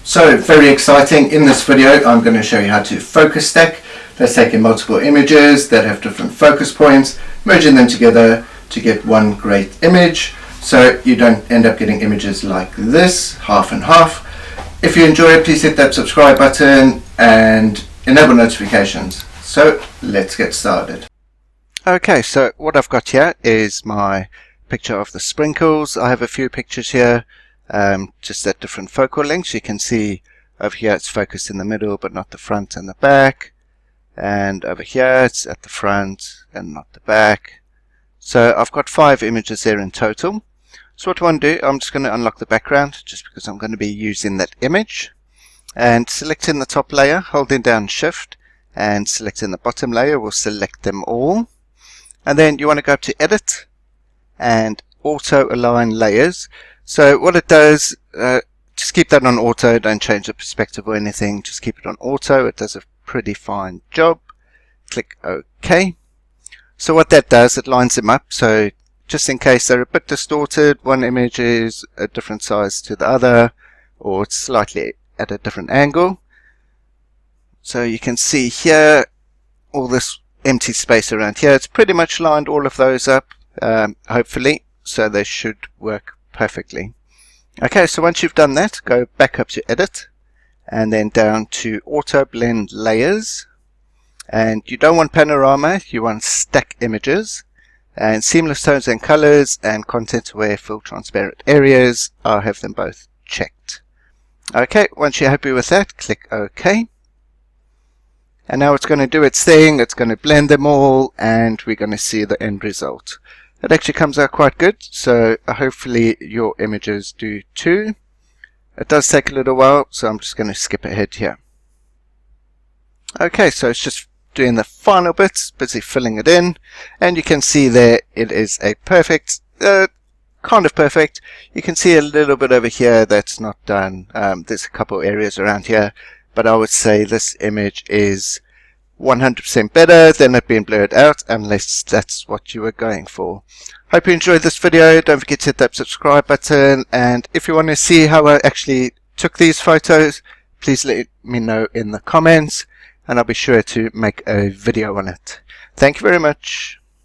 So very exciting. In this video I'm going to show you how to focus stack. That's taking multiple images that have different focus points, merging them together to get one great image, so you don't end up getting images like this, half and half. If you enjoy it, please hit that subscribe button and enable notifications. So let's get started. Okay, so what I've got here is my picture of the sprinkles. I have a few pictures here just at different focal lengths. You can see over here it's focused in the middle but not the front and the back, and over here it's at the front and not the back. So I've got 5 images there in total. So what I want to do, I'm just going to unlock the background just because I'm going to be using that image, and selecting the top layer, holding down shift, and selecting the bottom layer will select them all. And then you want to go up to edit and auto align layers. So what it does, just keep that on auto, don't change the perspective or anything, just keep it on auto. It does a pretty fine job. Click OK. So what that does, it lines them up, so just in case they're a bit distorted, one image is a different size to the other, or it's slightly at a different angle. So you can see here all this empty space around here. It's pretty much lined all of those up, hopefully, so they should work perfectly. Okay, so once you've done that, go back up to edit and then down to auto blend layers, and you don't want panorama, you want stack images, and seamless tones and colors and content aware fill transparent areas. I'll have them both checked. Okay, once you're happy with that, click OK. And now it's going to do its thing, it's going to blend them all, and we're going to see the end result. It actually comes out quite good, so hopefully your images do too. It does take a little while, so I'm just going to skip ahead here. Okay, so it's just doing the final bits, busy filling it in, and you can see there it is a perfect, kind of perfect. You can see a little bit over here that's not done. There's a couple areas around here, but I would say this image is 100% better than it being blurred out, unless that's what you were going for. Hope you enjoyed this video. Don't forget to hit that subscribe button, and if you want to see how I actually took these photos, please let me know in the comments and I'll be sure to make a video on it. Thank you very much.